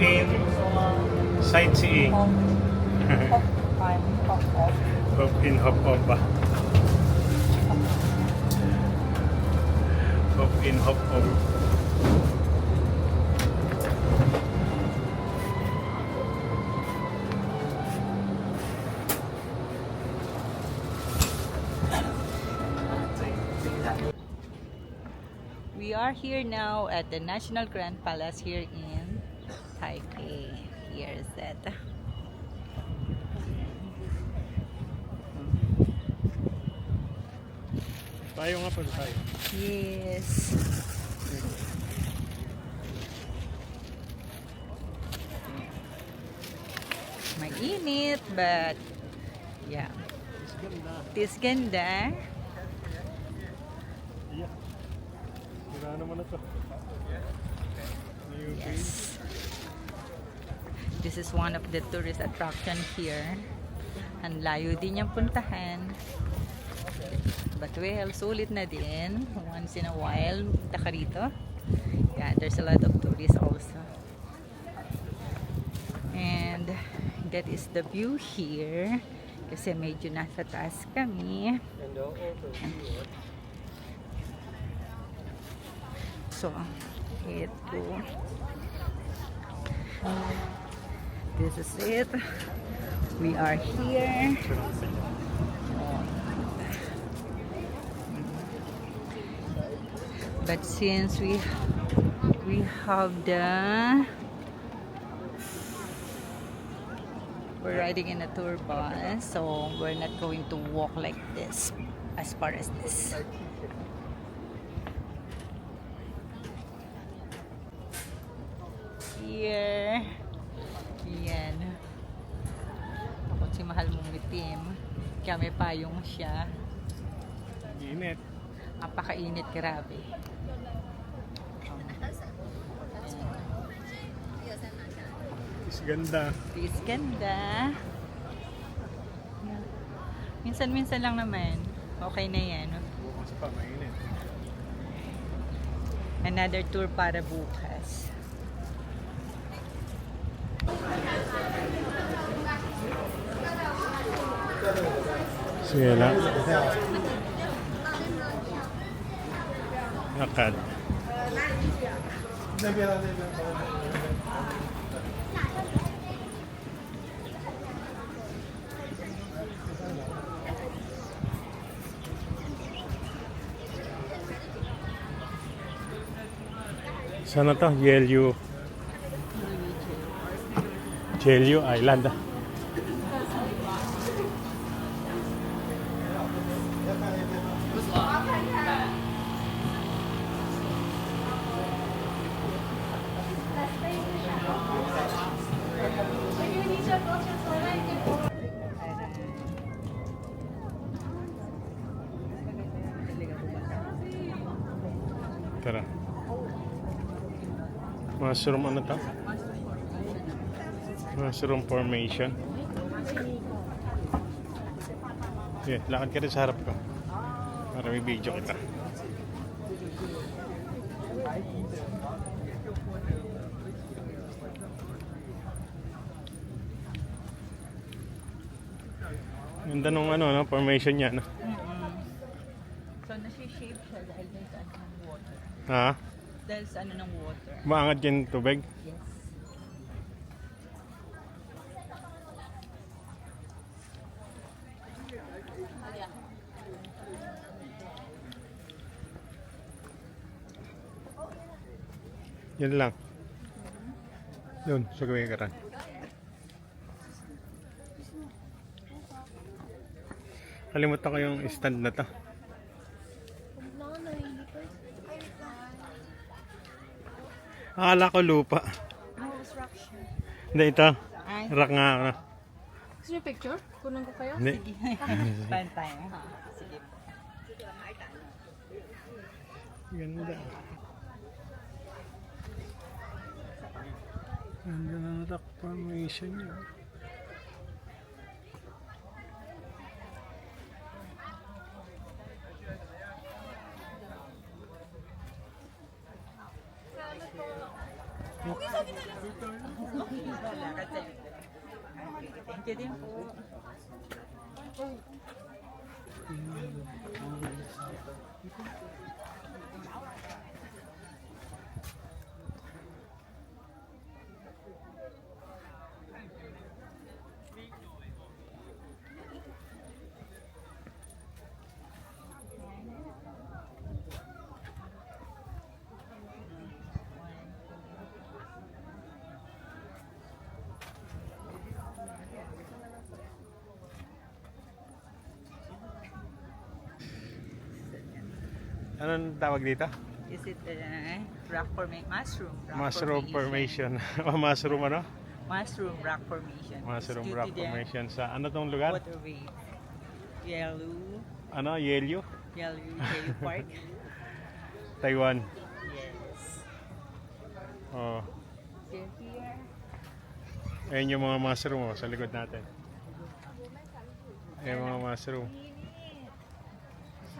in sightseeing. Hop in, hop off ba? Hop in, hop off. We are here now at the National Grand Palace here in Taipei. Here is it. Tayo nga pa tayo. Yes. Mainit, but yeah. Tis ganda. Yeah. Sira naman na to. Yes. This is one of the tourist attraction here. Ang layo din yung puntahan. But well, sulit na din. Once in a while, punta ka rito. Yeah, there's a lot of tourists also. And that is the view here. Kasi medyo nasa taas kami. So, ito. This is it. We are here. But since we have we're riding in a tour bus, so we're not going to walk like this as far as this. Here. Yan. Ako si mahal mong itim. Kaya may payong siya. Init. Napakainit, grabe. Is ganda. Is ganda. Minsan-minsan lang naman. Okay na yan. Bukas pa, mainit. Another tour para bukas. Sige lang. Lakad. Sana to? Jeju Island. Tara. Mushroom ano to? Mushroom formation. Yeah, lakad ka rin sa harap ko. Para may video kita. Ganda nung ano, no? Formation niya, no? So, nasi-shape siya dahil sa ano ng water. Ha? Dahil sa ano ng water. Maangat yung tubig? Yes. Yan lang. Doon, sa gawin ka rin. Kalimutan ko yung stand na to. Akala ko lupa. Hindi, ito. Ay. Rock nga. Ano. Gusto niyo picture? Kunan ko kayo? Hindi. Pantay. Sige. Ganda. Ganda ng rock formation niya. Thank you din po. Anong tawag dito? Is it rock formation? Mushroom. Rock Mushroom formation. O mushroom ano? Mushroom rock formation. Mushroom It's due rock to the formation sa ano tong lugar? Waterway. Yellow. Ano? Yellow? Yellow Park. Taiwan. Yes. Oh. So here. Ayun yung mga mushroom oh, sa likod natin. Ayun mga mushroom.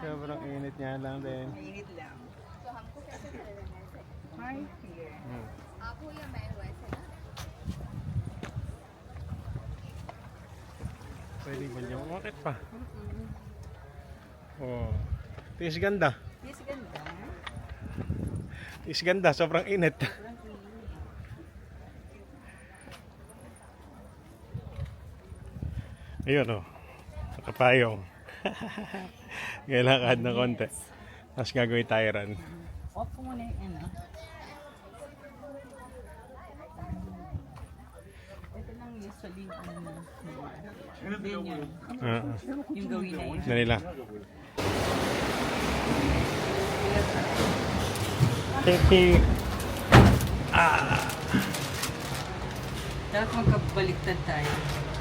Sobrang init niya lang din. Mainit lang. Right here. आपको या मैं वैसे ना Pwede ba niya umakit pa? Oh. Tis ganda. Yes, ganda. Tis ganda, sobrang init. Sobrang init. Ayun oh. Nakapayong. Kailangan na konti. Tapos gagawin tayo run. Off ko muna yung ano. Ito lang usually ano. Din yun. Yung gawin na yun. Dali lang. Thank Dapat magkabaliktad tayo.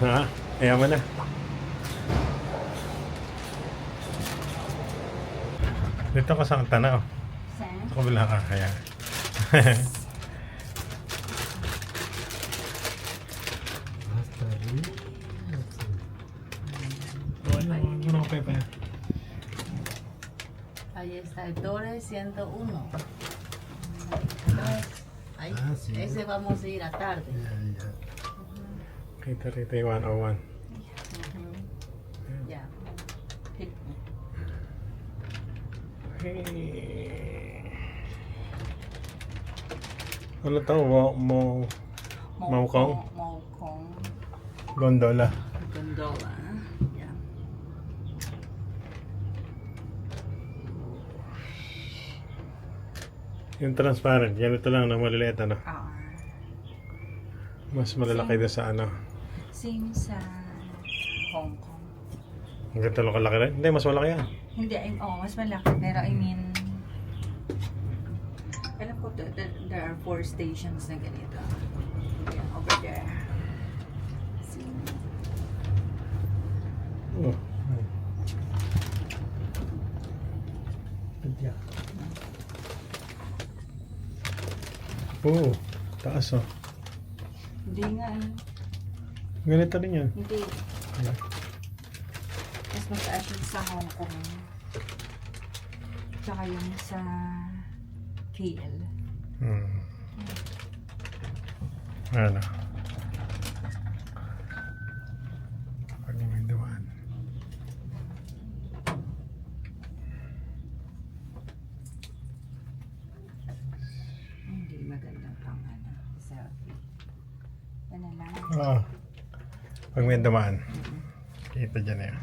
Ha? Ayaw mo na. Dito ka sa tanaw. Saan? Sa kabila ka kaya. Ano ka pa? Ahí está el Torre 101. Ahí, sí. ese vamos a ir a tarde. Kita rito yung 101. Ya. Hey. Ano to? Maukong? Maukong. Gondola. Gondola. Yeah. Yung transparent, ganito lang na maliliit ano. Mas malalaki doon sa ano. Same sa Hong Kong. Ang ganito lang kalaki rin. Hindi, mas malaki yan. Hindi, mas malaki. Pero I mean, alam ko, there are 4 stations na ganito. Yeah, over there. See? Oh. Ganda. Oh, taas oh. Hindi nga. Ganito rin yan. Hindi. Mas mataas yung sa Hong Kong. Tsaka yung sa KL. Ano? Pag may dumaan. Hindi magandang pang ano, selfie. Yan na lang. Oo. Pag may dumaan. Kita dyan eh.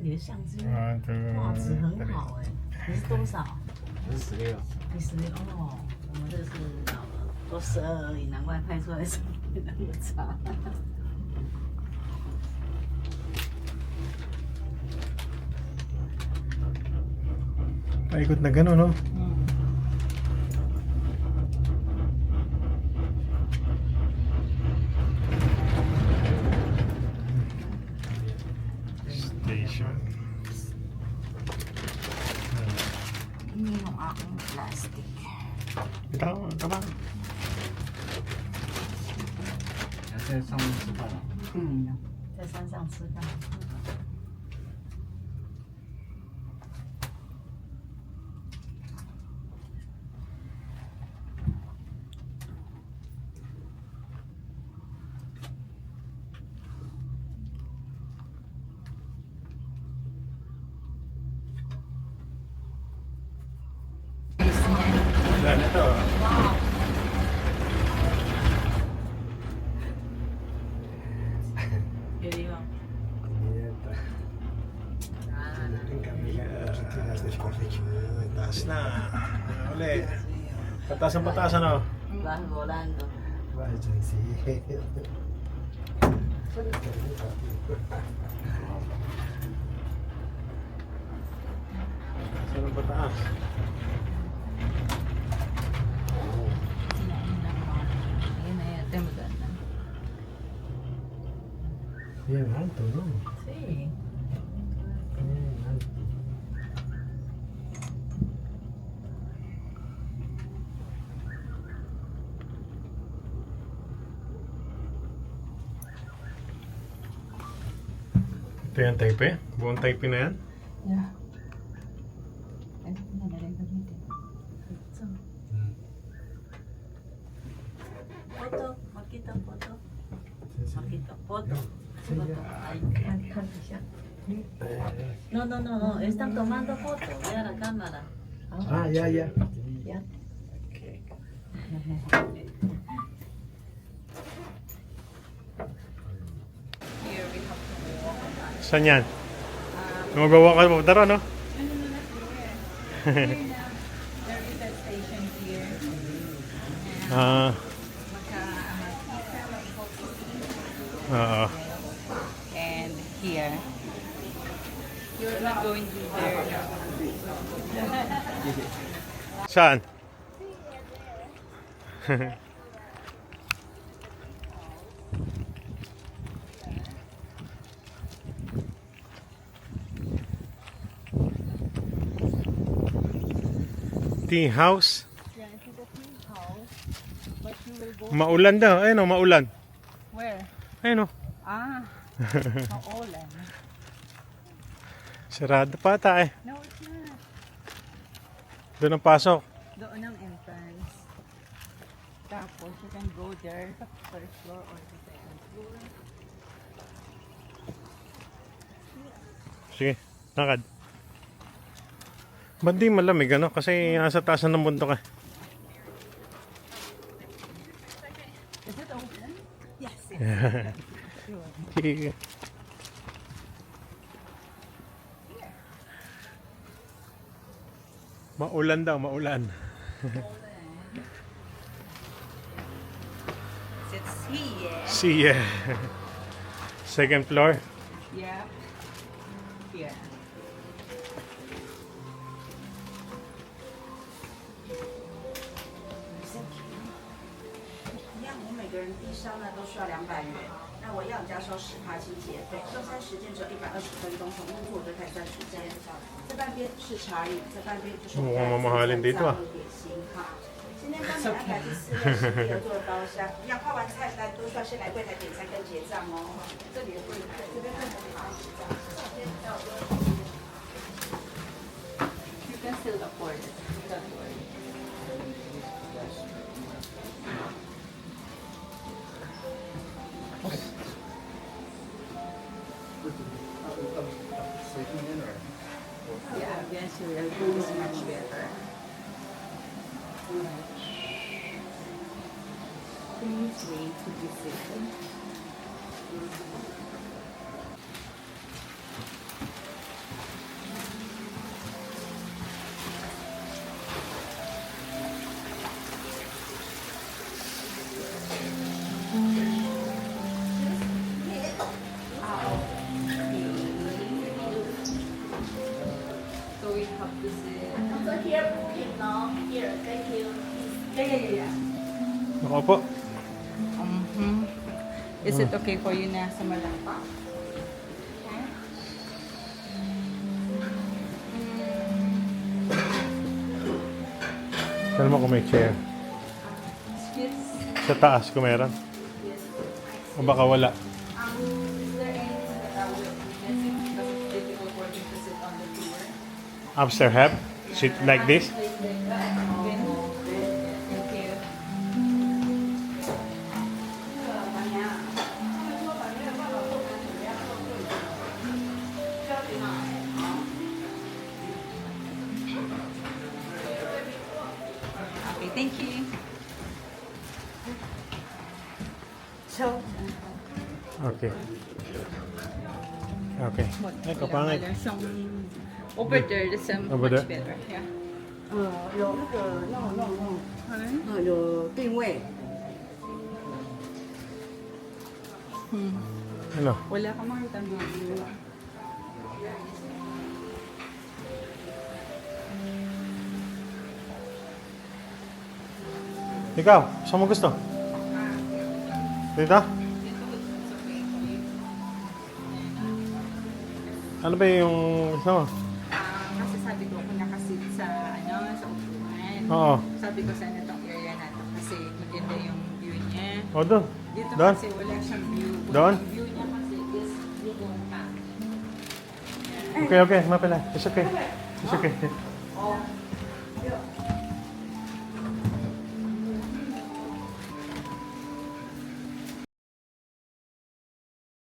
你的相机 1, 画质 2, 很 3. 好哎，你是多少？我是16，你16哦，我们这是老了，都12而已，难怪拍出来成绩那么差。 Paikot na gano'n, no? Station. Ini yung aking plastic. Ito, ba? 要在上面吃饭了。在山上吃饭。 Ito Ganda na to. ¿Qué digo? Taas na. Uli. Pataas ang pataas ano? Vas volando. Saan ang pataas? Sinain ng mga. Ayun na yun. Ito yung maganda. Bien alto, ¿no? Sí. Bien alto. Ito yung Taipei? Buong Taipei na yan? Yeah. Ano na nalagay gamitin? Foto, makita foto. Makita foto. Foto. Ay, no, no, no, no. Están tomando foto. Vea la cámara. Ah, ya, ya. Ya. Here we have to walk on that. Saan yan? Magawa ka mo daro, no? Here now, there is a station here. Ah, oo. And here. You're not going to there now. Saan? Tea house? Yeah, it's a tea house. But you will go Maulan daw. Ayun o, maulan. where? Ayun o. Ah, Maulan. Sarado pa ata eh. No, it's not. Doon ang pasok. Doon ang entrance. Tapos you can go there sa first floor or the second floor. Sige, lakad. Ba't di malamig ano? Kasi nasa taas na ng bundok eh. Is it open? Yes. Sige. Maulan daw, maulan. It's here. See second floor. Yeah. Here. 一样，我们每个人低烧呢都需要200元。那我要加收10%清洁费，用餐时间只有120分钟，从入座就开始算时间。这半边是茶饮，这半边就是我们的mamahalin dito ah. 点心哈。今天帮你安排第4位是第2座的包厢，一样画完菜单都需要先来柜台点餐跟结账哦。这里的柜台，这边会很好。 You can still afford it. Don't worry. Yeah, I guess your room is much better. Please wait to be seated. So we have to sit. So here booking now. Here, thank you. Yeah. Ako po. Is it okay for you na sa malapa? Saan mo kung may chair? Yes. Sa taas kung meron. O baka wala. Is there anything that I will missing because it's difficult for me to sit on the floor? Upstairs have? Sit like this? Thank you. Okay, Thank you. So, Okay. Okay. Ay, kapangit. Over there, there's some Over much there? better. Yeah. 有那个有定位。 Ano? Wala ka makita mo. Ikaw, saan mo gusto? Dito? Ano ba yung gusto mo? Kasi sabi ko kung nakasit sa sa upuan. Oo. Sabi ko sana itong area na to kasi maganda yung view niya. O, doon. Dito Doon? kasi wala siyang view. Doon? Yung view niya kasi is doon pa. Okay, okay. Mapala. It's okay. It's okay.